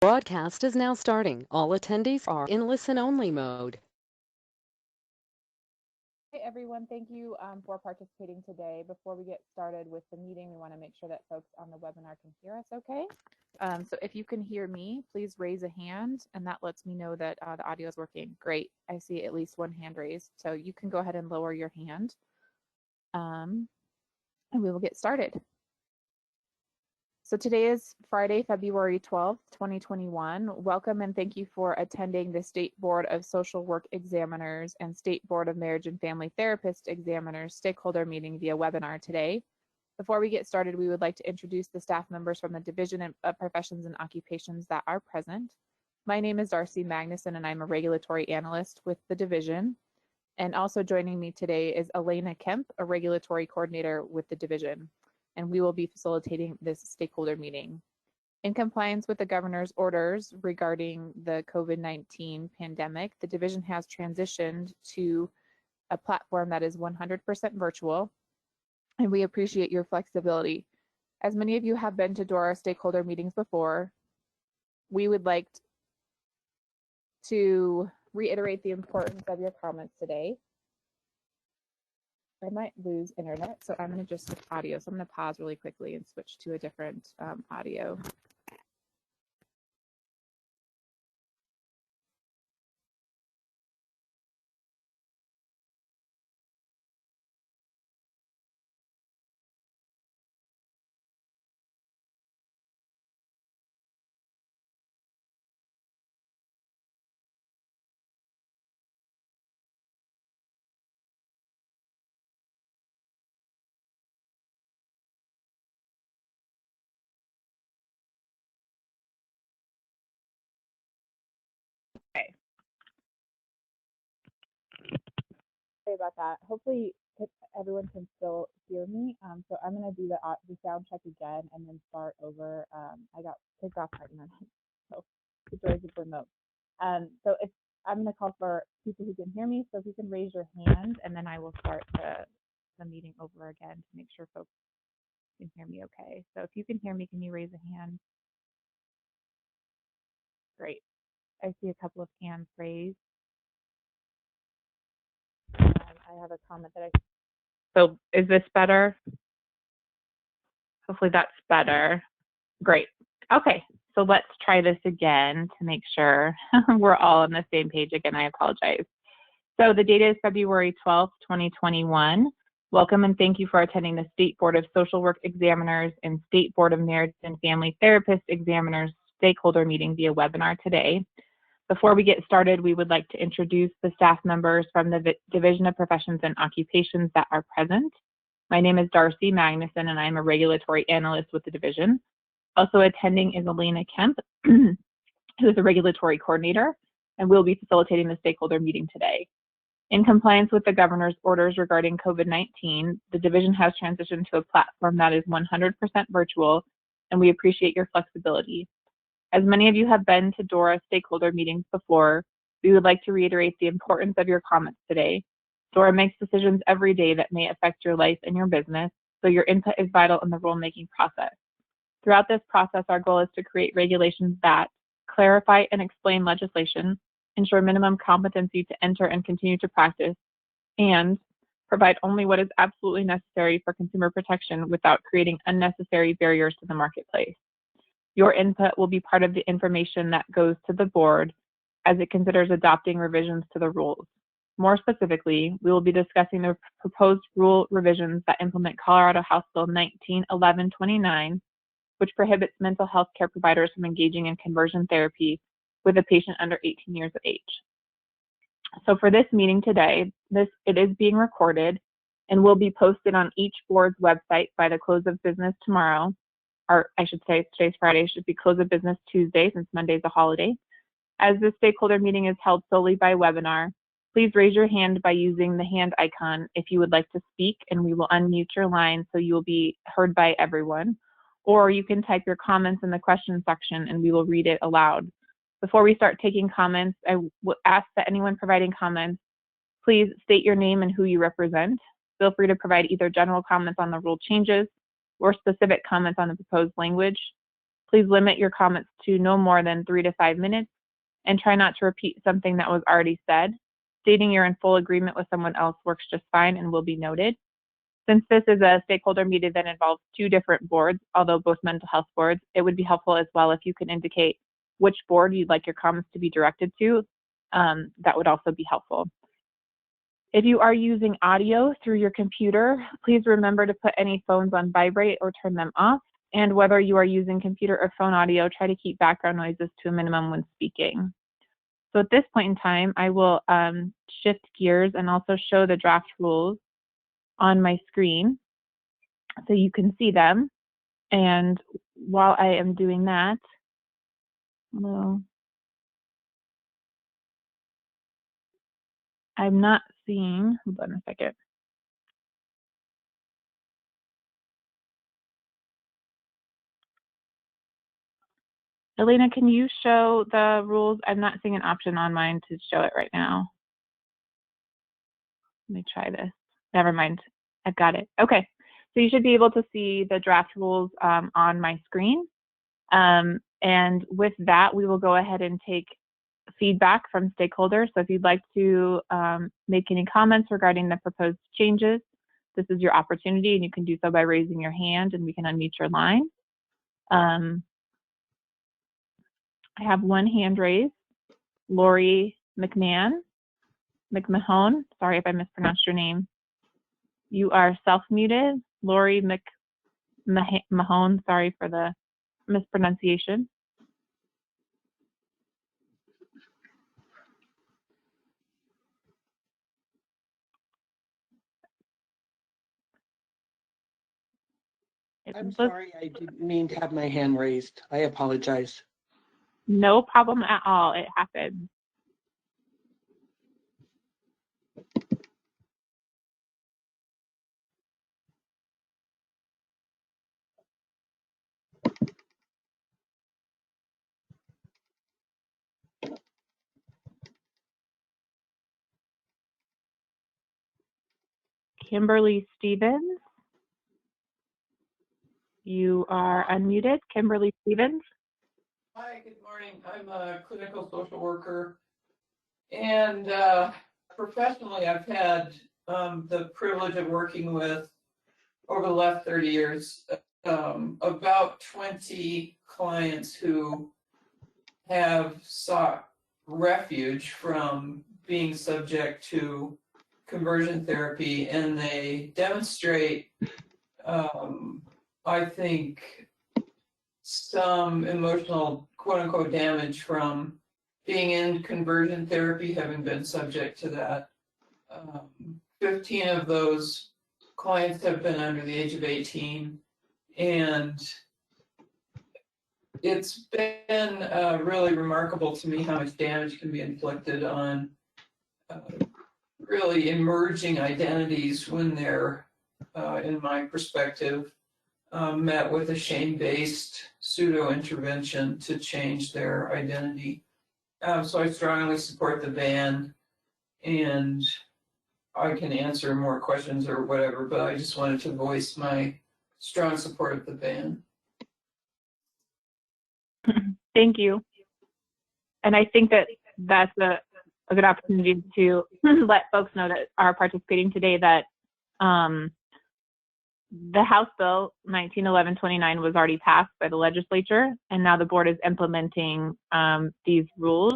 Broadcast is now starting. All attendees are in listen-only mode. Hey everyone, thank you for participating today. Before we get started with the meeting, we want to make sure that folks on the webinar can hear us okay. So if you can hear me, please raise a hand and that lets me know that the audio is working. Great, I see at least one hand raised. So you can go ahead and lower your hand and we will get started. So today is Friday, February 12th, 2021. Welcome and thank you for attending the State Board of Social Work Examiners and State Board of Marriage and Family Therapist Examiners stakeholder meeting via webinar today. Before we get started, we would like to introduce the staff members from the Division of Professions and Occupations that are present. My name is Darcy Magnuson and I'm a regulatory analyst with the division. And also joining me today is Elena Kemp, a regulatory coordinator with the division, and we will be facilitating this stakeholder meeting. In compliance with the governor's orders regarding the COVID-19 pandemic, the division has transitioned to a platform that is 100% virtual, and we appreciate your flexibility. As many of you have been to DORA stakeholder meetings before, we would like to reiterate the importance of your comments today. I might lose internet, so I'm going to just switch audio. So I'm going to pause really quickly and switch to a different audio. Okay. Sorry about that. Hopefully everyone can still hear me. So I'm going to do the sound check again and then start over. I got kicked off my internet, so the joys of remote. So if I'm going to call for people who can hear me, so if you can raise your hand, and then I will start the meeting over again to make sure folks can hear me okay. So if you can hear me, can you raise a hand? Great. I see a couple of hands raised. I have a comment that So is this better? Hopefully that's better. Great. Okay, so let's try this again to make sure we're all on the same page again. I apologize. So the date is February 12th, 2021. Welcome and thank you for attending the State Board of Social Work Examiners and State Board of Marriage and Family Therapist Examiners stakeholder meeting via webinar today. Before we get started, we would like to introduce the staff members from the Division of Professions and Occupations that are present. My name is Darcy Magnuson and I'm a regulatory analyst with the division. Also attending is Elena Kemp, who is a regulatory coordinator, and will be facilitating the stakeholder meeting today. In compliance with the governor's orders regarding COVID-19, the division has transitioned to a platform that is 100% virtual, and we appreciate your flexibility. As many of you have been to DORA stakeholder meetings before, we would like to reiterate the importance of your comments today. DORA makes decisions every day that may affect your life and your business, so your input is vital in the rulemaking process. Throughout this process, our goal is to create regulations that clarify and explain legislation, ensure minimum competency to enter and continue to practice, and provide only what is absolutely necessary for consumer protection without creating unnecessary barriers to the marketplace. Your input will be part of the information that goes to the board as it considers adopting revisions to the rules. More specifically, we will be discussing the proposed rule revisions that implement Colorado House Bill 191129, which prohibits mental health care providers from engaging in conversion therapy with a patient under 18 years of age. So for this meeting today, it is being recorded and will be posted on each board's website by the close of business tomorrow, or I should say today's Friday, it should be close of business Tuesday since Monday's a holiday. As this stakeholder meeting is held solely by webinar, please raise your hand by using the hand icon if you would like to speak, and we will unmute your line so you will be heard by everyone. Or you can type your comments in the question section and we will read it aloud. Before we start taking comments, I would ask that anyone providing comments, please state your name and who you represent. Feel free to provide either general comments on the rule changes or specific comments on the proposed language. Please limit your comments to no more than 3 to 5 minutes and try not to repeat something that was already said. Stating you're in full agreement with someone else works just fine and will be noted. Since this is a stakeholder meeting that involves 2 different boards, although both mental health boards, it would be helpful as well if you can indicate which board you'd like your comments to be directed to. That would also be helpful. If you are using audio through your computer, please remember to put any phones on vibrate or turn them off. And whether you are using computer or phone audio, try to keep background noises to a minimum when speaking. So at this point in time, I will shift gears and also show the draft rules on my screen so you can see them. And while I am doing that, well, I'm not seeing, hold on a second. Elena, can you show the rules? I'm not seeing an option on mine to show it right now. Let me try this. Never mind. I've got it. Okay. So you should be able to see the draft rules on my screen. And with that, we will go ahead and take feedback from stakeholders. So if you'd like to make any comments regarding the proposed changes, this is your opportunity, and you can do so by raising your hand and we can unmute your line. I have one hand raised, Lori McMahon, sorry if I mispronounced your name. You are self-muted, Lori Mahone, sorry for the mispronunciation. I'm sorry, I didn't mean to have my hand raised. I apologize. No problem at all. It happens. Kimberly Stevens, you are unmuted. Kimberly Stevens. Hi, good morning. I'm a clinical social worker, and professionally, I've had the privilege of working with, over the last 30 years, about 20 clients who have sought refuge from being subject to conversion therapy, and they demonstrate, I think, some emotional quote unquote damage from being in conversion therapy, having been subject to that. 15 of those clients have been under the age of 18, and it's been really remarkable to me how much damage can be inflicted on really emerging identities when they're, in my perspective, met with a shame-based pseudo-intervention to change their identity. So I strongly support the ban, and I can answer more questions or whatever, but I just wanted to voice my strong support of the ban. Thank you. And I think that that's a good opportunity to let folks know that are participating today that the House Bill 1911-29 was already passed by the legislature, and now the board is implementing these rules.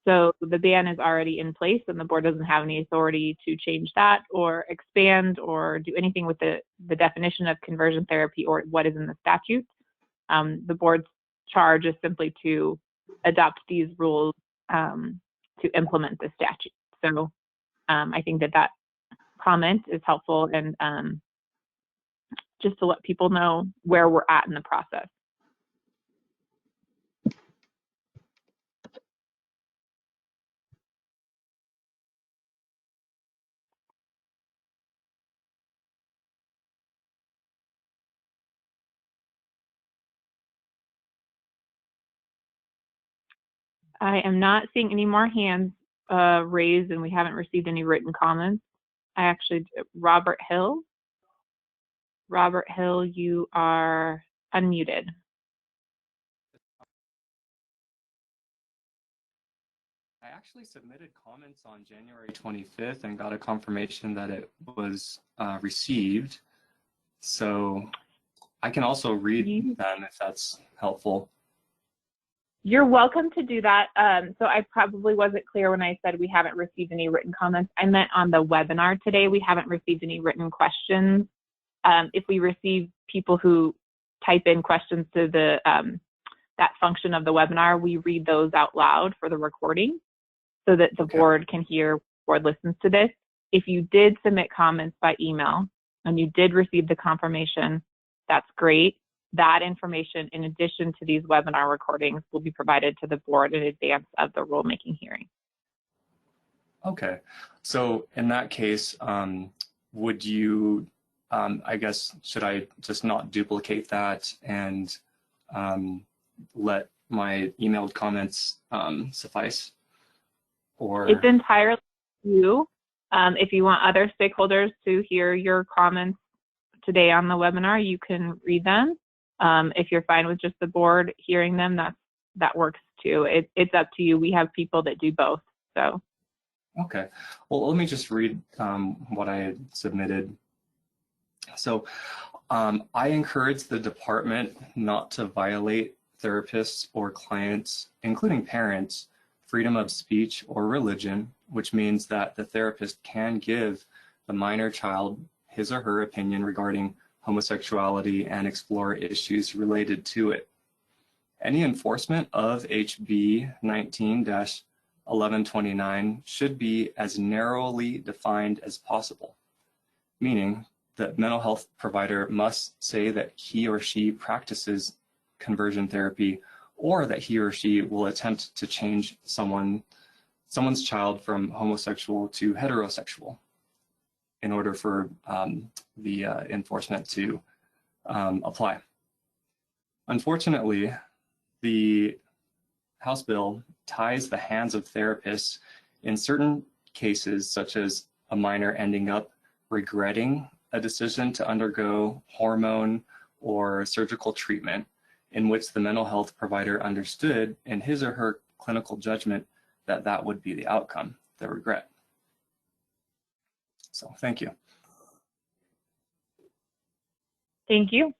So the ban is already in place, and the board doesn't have any authority to change that or expand or do anything with the definition of conversion therapy or what is in the statute. The board's charge is simply to adopt these rules to implement the statute. So I think that comment is helpful, and just to let people know where we're at in the process. I am not seeing any more hands raised, and we haven't received any written comments. Robert Hill. Robert Hill, you are unmuted. I actually submitted comments on January 25th and got a confirmation that it was received. So I can also read them if that's helpful. You're welcome to do that. So I probably wasn't clear when I said we haven't received any written comments. I meant on the webinar today, we haven't received any written questions. If we receive people who type in questions to the that function of the webinar, we read those out loud for the recording so that the board can hear, board listens to this. If you did submit comments by email and you did receive the confirmation, that's great. That information, in addition to these webinar recordings, will be provided to the board in advance of the rulemaking hearing. Okay, so in that case, would you, I guess, should I just not duplicate that and let my emailed comments suffice? Or it's entirely up to you. If you want other stakeholders to hear your comments today on the webinar, you can read them. If you're fine with just the board hearing them, that works too. It's up to you. We have people that do both. So. Okay. Well, let me just read what I submitted. So I encourage the department not to violate therapists or clients, including parents, freedom of speech or religion, which means that the therapist can give the minor child his or her opinion regarding homosexuality and explore issues related to it. Any enforcement of HB 19-1129 should be as narrowly defined as possible, meaning the mental health provider must say that he or she practices conversion therapy or that he or she will attempt to change someone's child from homosexual to heterosexual in order for the enforcement to apply. Unfortunately, the House bill ties the hands of therapists in certain cases, such as a minor ending up regretting a decision to undergo hormone or surgical treatment in which the mental health provider understood in his or her clinical judgment that that would be the outcome, the regret. So thank you. Thank you.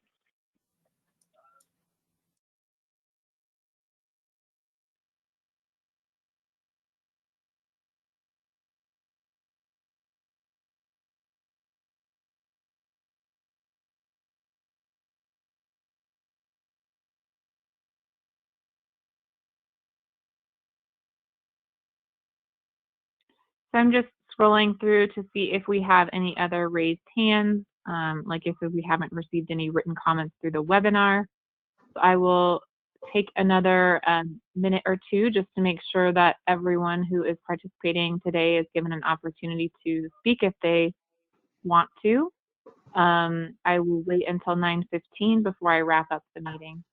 So I'm just scrolling through to see if we have any other raised hands. Like I said, we haven't received any written comments through the webinar. So I will take another minute or two just to make sure that everyone who is participating today is given an opportunity to speak if they want to. I will wait until 9:15 before I wrap up the meeting.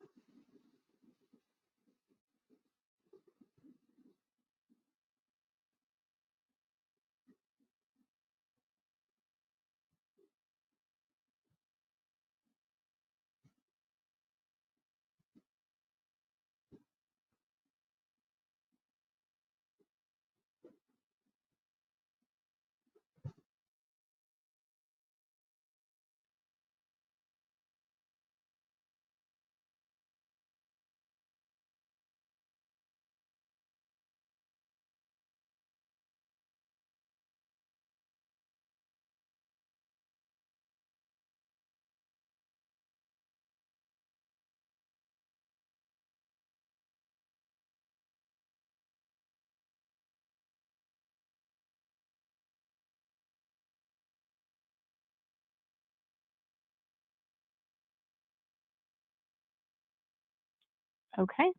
Okay.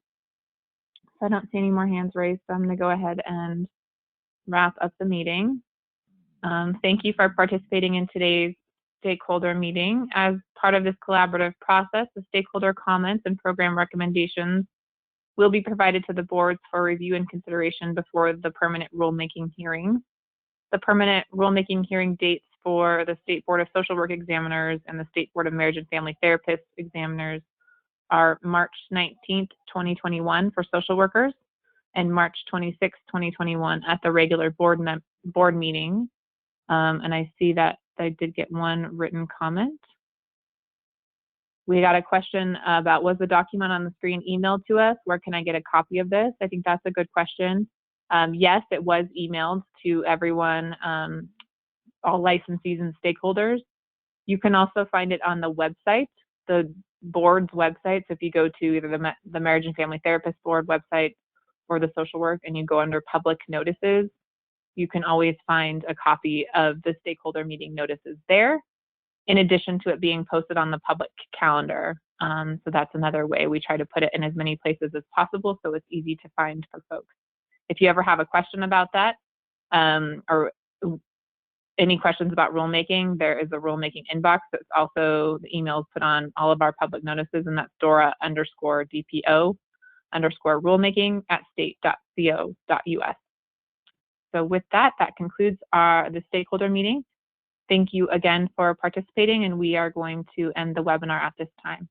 So I don't see any more hands raised, so I'm going to go ahead and wrap up the meeting. Thank you for participating in today's stakeholder meeting. As part of this collaborative process, the stakeholder comments and program recommendations will be provided to the boards for review and consideration before the permanent rulemaking hearings. The permanent rulemaking hearing dates for the State Board of Social Work examiners and the State Board of Marriage and Family Therapists examiners are March 19th, 2021 for social workers, and March 26, 2021 at the regular board meeting. And I see that I did get one written comment. We got a question about, was the document on the screen emailed to us? Where can I get a copy of this? I think that's a good question. Yes, it was emailed to everyone, all licensees and stakeholders. You can also find it on the website, the board's website. So if you go to either the Marriage and Family Therapist Board website or the social work and you go under public notices, you can always find a copy of the stakeholder meeting notices there, in addition to it being posted on the public calendar. So that's another way we try to put it in as many places as possible so it's easy to find for folks. If you ever have a question about that, or any questions about rulemaking, there is a rulemaking inbox. That's also the emails put on all of our public notices, and that's Dora_DPO_rulemaking@state.co.us. So with that, that concludes the stakeholder meeting. Thank you again for participating, and we are going to end the webinar at this time.